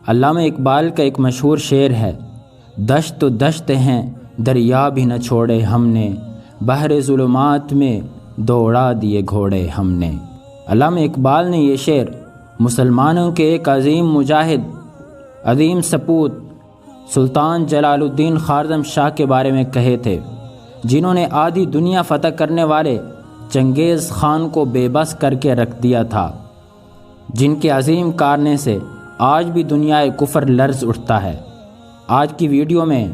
علامہ اقبال کا ایک مشہور شعر ہے، دشت تو دشت ہیں دریا بھی نہ چھوڑے ہم نے، بحر ظلمات میں دوڑا دیے گھوڑے ہم نے۔ علامہ اقبال نے یہ شعر مسلمانوں کے ایک عظیم مجاہد، عظیم سپوت سلطان جلال الدین خوارزم شاہ کے بارے میں کہے تھے، جنہوں نے آدھی دنیا فتح کرنے والے چنگیز خان کو بے بس کر کے رکھ دیا تھا، جن کے عظیم کارنے سے آج بھی دنیا کفر لرز اٹھتا ہے۔ آج کی ویڈیو میں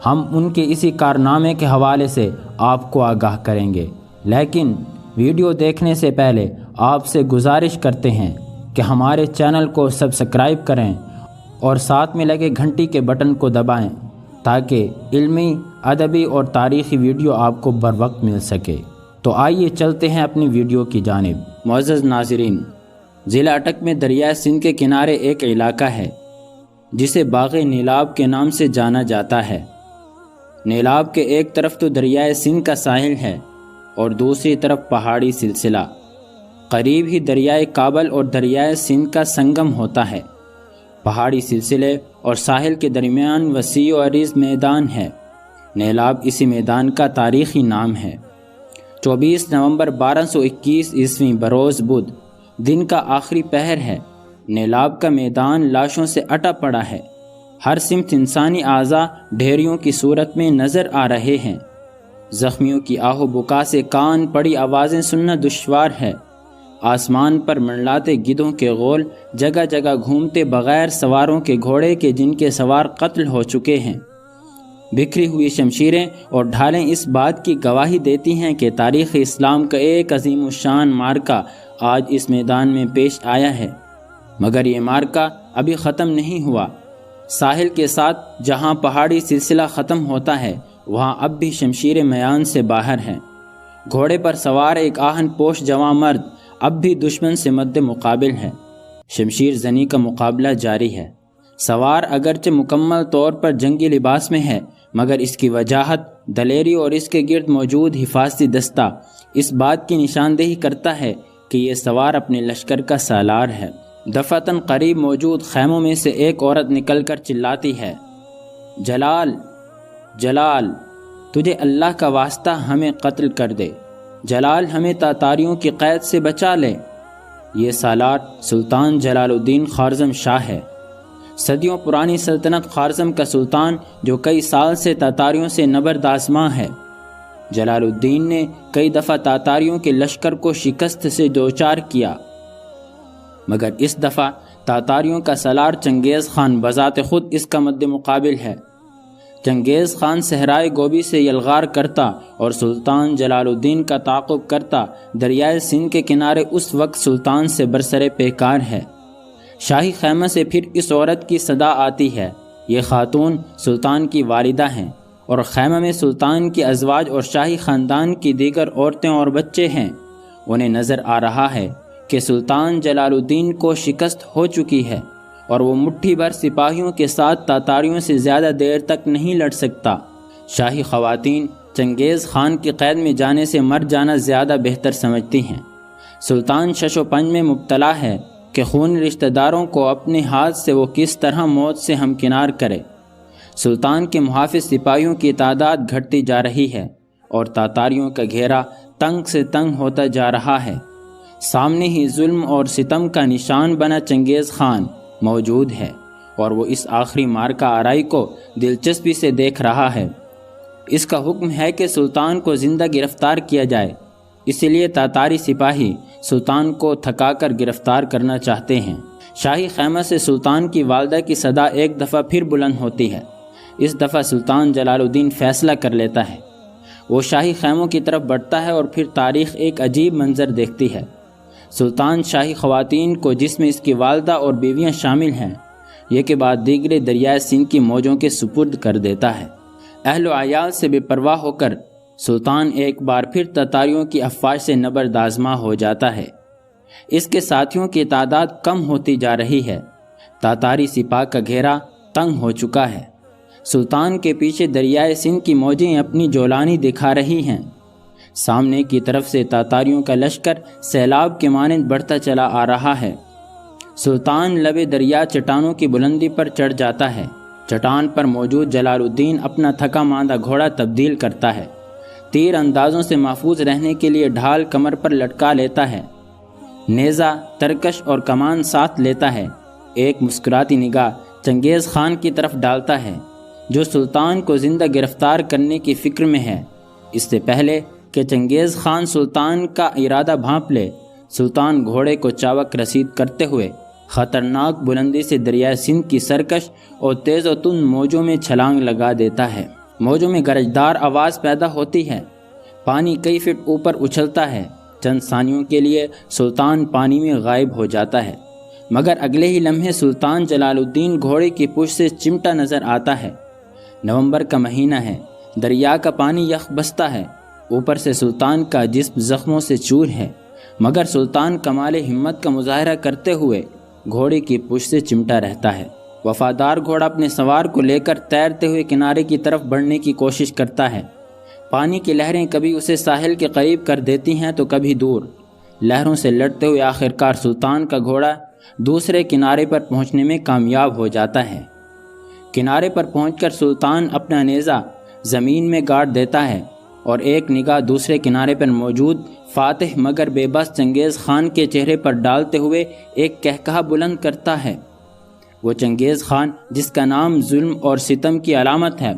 ہم ان کے اسی کارنامے کے حوالے سے آپ کو آگاہ کریں گے، لیکن ویڈیو دیکھنے سے پہلے آپ سے گزارش کرتے ہیں کہ ہمارے چینل کو سبسکرائب کریں اور ساتھ میں لگے گھنٹی کے بٹن کو دبائیں تاکہ علمی، ادبی اور تاریخی ویڈیو آپ کو بر وقت مل سکے۔ تو آئیے چلتے ہیں اپنی ویڈیو کی جانب۔ معزز ناظرین، ضلع اٹک میں دریائے سندھ کے کنارے ایک علاقہ ہے جسے باغ نیلاب کے نام سے جانا جاتا ہے۔ نیلاب کے ایک طرف تو دریائے سندھ کا ساحل ہے اور دوسری طرف پہاڑی سلسلہ، قریب ہی دریائے کابل اور دریائے سندھ کا سنگم ہوتا ہے۔ پہاڑی سلسلے اور ساحل کے درمیان وسیع و عریض میدان ہے۔ نیلاب اسی میدان کا تاریخی نام ہے۔ 24 نومبر 1221 عیسوی بروز بدھ دن کا آخری پہر ہے۔ نیلاب کا میدان لاشوں سے اٹا پڑا ہے۔ ہر سمت انسانی اعضاء ڈھیریوں کی صورت میں نظر آ رہے ہیں۔ زخمیوں کی آہ و بکا سے کان پڑی آوازیں سننا دشوار ہے۔ آسمان پر منڈلاتے گدھوں کے غول، جگہ جگہ گھومتے بغیر سواروں کے گھوڑے کے جن کے سوار قتل ہو چکے ہیں۔ بکھری ہوئی شمشیریں اور ڈھالیں اس بات کی گواہی دیتی ہیں کہ تاریخ اسلام کا ایک عظیم الشان معرکہ آج اس میدان میں پیش آیا ہے، مگر یہ معرکہ ابھی ختم نہیں ہوا۔ ساحل کے ساتھ جہاں پہاڑی سلسلہ ختم ہوتا ہے، وہاں اب بھی شمشیر میان سے باہر ہیں۔ گھوڑے پر سوار ایک آہن پوش جوان مرد اب بھی دشمن سے مد مقابل ہے۔ شمشیر زنی کا مقابلہ جاری ہے۔ سوار اگرچہ مکمل طور پر جنگی لباس میں ہے، مگر اس کی وجاہت، دلیری اور اس کے گرد موجود حفاظتی دستہ اس بات کی نشاندہی کرتا ہے کہ یہ سوار اپنے لشکر کا سالار ہے۔ دفعتاً قریب موجود خیموں میں سے ایک عورت نکل کر چلاتی ہے، جلال، جلال، تجھے اللہ کا واسطہ ہمیں قتل کر دے، جلال ہمیں تاتاریوں کی قید سے بچا لے۔ یہ سالار سلطان جلال الدین خوارزم شاہ ہے، صدیوں پرانی سلطنت خوارزم کا سلطان جو کئی سال سے تاتاریوں سے نبرد آزما ہے۔ جلال الدین نے کئی دفعہ تاتاریوں کے لشکر کو شکست سے دوچار کیا، مگر اس دفعہ تاتاریوں کا سالار چنگیز خان بذات خود اس کا مد مقابل ہے۔ چنگیز خان صحرائے گوبی سے یلغار کرتا اور سلطان جلال الدین کا تعاقب کرتا دریائے سندھ کے کنارے اس وقت سلطان سے برسر پیکار ہے۔ شاہی خیمہ سے پھر اس عورت کی صدا آتی ہے۔ یہ خاتون سلطان کی والدہ ہیں اور خیمہ میں سلطان کی ازواج اور شاہی خاندان کی دیگر عورتیں اور بچے ہیں۔ انہیں نظر آ رہا ہے کہ سلطان جلال الدین کو شکست ہو چکی ہے اور وہ مٹھی بھر سپاہیوں کے ساتھ تاتاریوں سے زیادہ دیر تک نہیں لڑ سکتا۔ شاہی خواتین چنگیز خان کی قید میں جانے سے مر جانا زیادہ بہتر سمجھتی ہیں۔ سلطان شش و پنج میں مبتلا ہے کہ خون رشتہ داروں کو اپنے ہاتھ سے وہ کس طرح موت سے ہمکنار کرے۔ سلطان کے محافظ سپاہیوں کی تعداد گھٹتی جا رہی ہے اور تاتاریوں کا گھیرا تنگ سے تنگ ہوتا جا رہا ہے۔ سامنے ہی ظلم اور ستم کا نشان بنا چنگیز خان موجود ہے اور وہ اس آخری معرکہ آرائی کو دلچسپی سے دیکھ رہا ہے۔ اس کا حکم ہے کہ سلطان کو زندہ گرفتار کیا جائے، اسی لیے تاتاری سپاہی سلطان کو تھکا کر گرفتار کرنا چاہتے ہیں۔ شاہی خیمہ سے سلطان کی والدہ کی صدا ایک دفعہ پھر بلند ہوتی ہے۔ اس دفعہ سلطان جلال الدین فیصلہ کر لیتا ہے۔ وہ شاہی خیموں کی طرف بڑھتا ہے اور پھر تاریخ ایک عجیب منظر دیکھتی ہے۔ سلطان شاہی خواتین کو، جس میں اس کی والدہ اور بیویاں شامل ہیں، یہ کے بعد دیگرے دریائے سندھ کی موجوں کے سپرد کر دیتا ہے۔ اہل و عیال سے بے پرواہ ہو کر سلطان ایک بار پھر تاتاریوں کی افواج سے نبرد آزما ہو جاتا ہے۔ اس کے ساتھیوں کی تعداد کم ہوتی جا رہی ہے۔ تاتاری سپاہ کا گھیرا تنگ ہو چکا ہے۔ سلطان کے پیچھے دریائے سندھ کی موجیں اپنی جولانی دکھا رہی ہیں۔ سامنے کی طرف سے تاتاریوں کا لشکر سیلاب کے مانند بڑھتا چلا آ رہا ہے۔ سلطان لبے دریا چٹانوں کی بلندی پر چڑھ جاتا ہے۔ چٹان پر موجود جلال الدین اپنا تھکا ماندہ گھوڑا تبدیل کرتا ہے۔ تیر اندازوں سے محفوظ رہنے کے لیے ڈھال کمر پر لٹکا لیتا ہے۔ نیزہ، ترکش اور کمان ساتھ لیتا ہے۔ ایک مسکراتی نگاہ چنگیز خان کی طرف ڈالتا ہے، جو سلطان کو زندہ گرفتار کرنے کی فکر میں ہے۔ اس سے پہلے کہ چنگیز خان سلطان کا ارادہ بھانپ لے، سلطان گھوڑے کو چاوک رسید کرتے ہوئے خطرناک بلندی سے دریائے سندھ کی سرکش اور تیز و تند موجوں میں چھلانگ لگا دیتا ہے۔ موجوں میں گرجدار آواز پیدا ہوتی ہے، پانی کئی فٹ اوپر اچھلتا ہے۔ چند ثانیوں کے لیے سلطان پانی میں غائب ہو جاتا ہے، مگر اگلے ہی لمحے سلطان جلال الدین گھوڑے کی پشت سے چمٹا نظر آتا ہے۔ نومبر کا مہینہ ہے، دریا کا پانی یخ بستا ہے، اوپر سے سلطان کا جسم زخموں سے چور ہے، مگر سلطان کمال ہمت کا مظاہرہ کرتے ہوئے گھوڑے کی پشت سے چمٹا رہتا ہے۔ وفادار گھوڑا اپنے سوار کو لے کر تیرتے ہوئے کنارے کی طرف بڑھنے کی کوشش کرتا ہے۔ پانی کی لہریں کبھی اسے ساحل کے قریب کر دیتی ہیں تو کبھی دور۔ لہروں سے لڑتے ہوئے آخرکار سلطان کا گھوڑا دوسرے کنارے پر پہنچنے میں کامیاب ہو جاتا ہے۔ کنارے پر پہنچ کر سلطان اپنا نیزہ زمین میں گاڑ دیتا ہے اور ایک نگاہ دوسرے کنارے پر موجود فاتح مگر بے بس چنگیز خان کے چہرے پر ڈالتے ہوئے ایک کہکہا بلند کرتا ہے۔ وہ چنگیز خان جس کا نام ظلم اور ستم کی علامت ہے،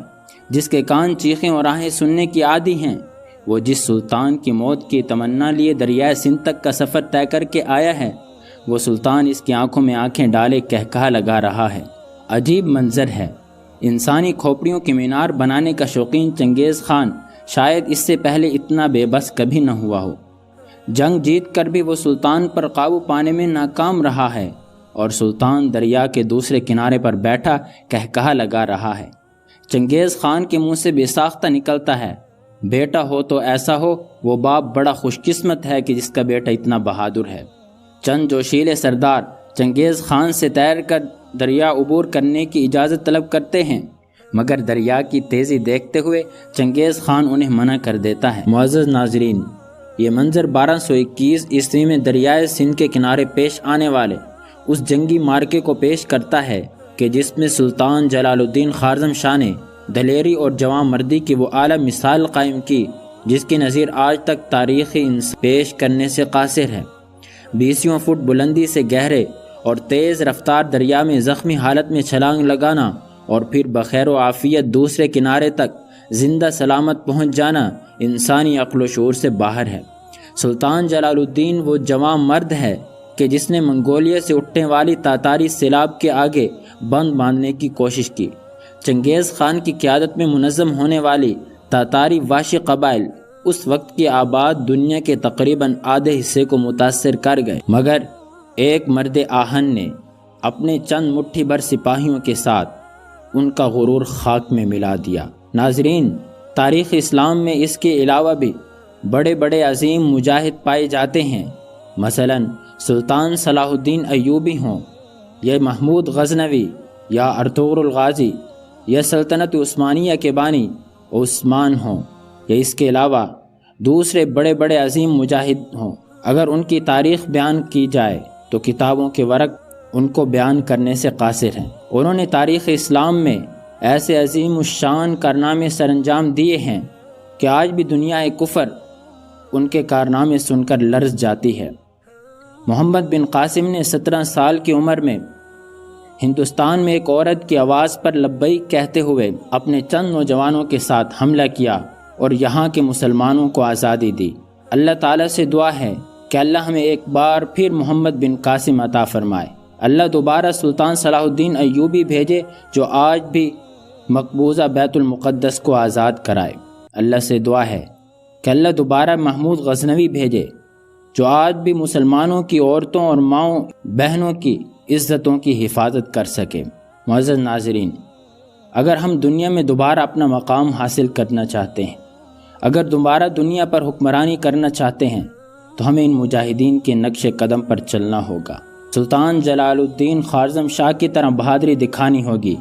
جس کے کان چیخیں اور آہیں سننے کی عادی ہیں، وہ جس سلطان کی موت کی تمنا لیے دریائے سندھ تک کا سفر طے کر کے آیا ہے، وہ سلطان اس کی آنکھوں میں آنکھیں ڈالے کہکہا لگا رہا ہے۔ عجیب منظر ہے۔ انسانی کھوپڑیوں کی مینار بنانے کا شوقین چنگیز خان شاید اس سے پہلے اتنا بے بس کبھی نہ ہوا ہو۔ جنگ جیت کر بھی وہ سلطان پر قابو پانے میں ناکام رہا ہے، اور سلطان دریا کے دوسرے کنارے پر بیٹھا کہکہا لگا رہا ہے۔ چنگیز خان کے منہ سے بے ساختہ نکلتا ہے، بیٹا ہو تو ایسا ہو، وہ باپ بڑا خوش قسمت ہے کہ جس کا بیٹا اتنا بہادر ہے۔ چند جوشیلے سردار چنگیز خان سے تیر کر دریا عبور کرنے کی اجازت طلب کرتے ہیں، مگر دریا کی تیزی دیکھتے ہوئے چنگیز خان انہیں منع کر دیتا ہے۔ معزز ناظرین، یہ منظر 1221 عیسوی میں دریائے سندھ کے کنارے پیش آنے والے اس جنگی مارکے کو پیش کرتا ہے کہ جس میں سلطان جلال الدین خوارزم شاہ نے دلیری اور جواں مردی کی وہ اعلیٰ مثال قائم کی جس کی نظیر آج تک تاریخی پیش کرنے سے قاصر ہے۔ 20 فٹ بلندی سے گہرے اور تیز رفتار دریا میں زخمی حالت میں چھلانگ لگانا اور پھر بخیر و عافیت دوسرے کنارے تک زندہ سلامت پہنچ جانا انسانی عقل و شعور سے باہر ہے۔ سلطان جلال الدین وہ جواں مرد ہے کہ جس نے منگولیہ سے اٹھنے والی تاتاری سیلاب کے آگے بند باندھنے کی کوشش کی۔ چنگیز خان کی قیادت میں منظم ہونے والی تاتاری وحشی قبائل اس وقت کی آباد دنیا کے تقریباً آدھے حصے کو متاثر کر گئے، مگر ایک مرد آہن نے اپنے چند مٹھی بھر سپاہیوں کے ساتھ ان کا غرور خاک میں ملا دیا۔ ناظرین، تاریخ اسلام میں اس کے علاوہ بھی بڑے بڑے عظیم مجاہد پائے جاتے ہیں، مثلاً سلطان صلاح الدین ایوبی ہوں، یا محمود غزنوی، یا ارطغرل الغازی، یا سلطنت عثمانیہ کے بانی عثمان ہوں، یا اس کے علاوہ دوسرے بڑے بڑے عظیم مجاہد ہوں۔ اگر ان کی تاریخ بیان کی جائے تو کتابوں کے ورق ان کو بیان کرنے سے قاصر ہیں۔ انہوں نے تاریخ اسلام میں ایسے عظیم الشان کارنامے سر انجام دیے ہیں کہ آج بھی دنیا کفر ان کے کارنامے سن کر لرز جاتی ہے۔ محمد بن قاسم نے 17 سال کی عمر میں ہندوستان میں ایک عورت کی آواز پر لبیک کہتے ہوئے اپنے چند نوجوانوں کے ساتھ حملہ کیا اور یہاں کے مسلمانوں کو آزادی دی۔ اللہ تعالیٰ سے دعا ہے کہ اللہ ہمیں ایک بار پھر محمد بن قاسم عطا فرمائے۔ اللہ دوبارہ سلطان صلاح الدین ایوبی بھیجے جو آج بھی مقبوضہ بیت المقدس کو آزاد کرائے۔ اللہ سے دعا ہے کہ اللہ دوبارہ محمود غزنوی بھیجے جو آج بھی مسلمانوں کی عورتوں اور ماؤں بہنوں کی عزتوں کی حفاظت کر سکے۔ معزز ناظرین، اگر ہم دنیا میں دوبارہ اپنا مقام حاصل کرنا چاہتے ہیں، اگر دوبارہ دنیا پر حکمرانی کرنا چاہتے ہیں تو ہمیں ان مجاہدین کے نقش قدم پر چلنا ہوگا۔ سلطان جلال الدین خوارزم شاہ کی طرح بہادری دکھانی ہوگی۔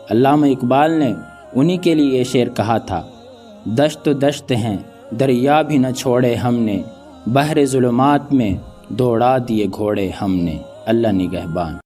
علامہ اقبال نے انہی کے لیے یہ شعر کہا تھا، دشت دشت ہیں دریا بھی نہ چھوڑے ہم نے، بحر ظلمات میں دوڑا دیے گھوڑے ہم نے۔ اللہ نگہبان۔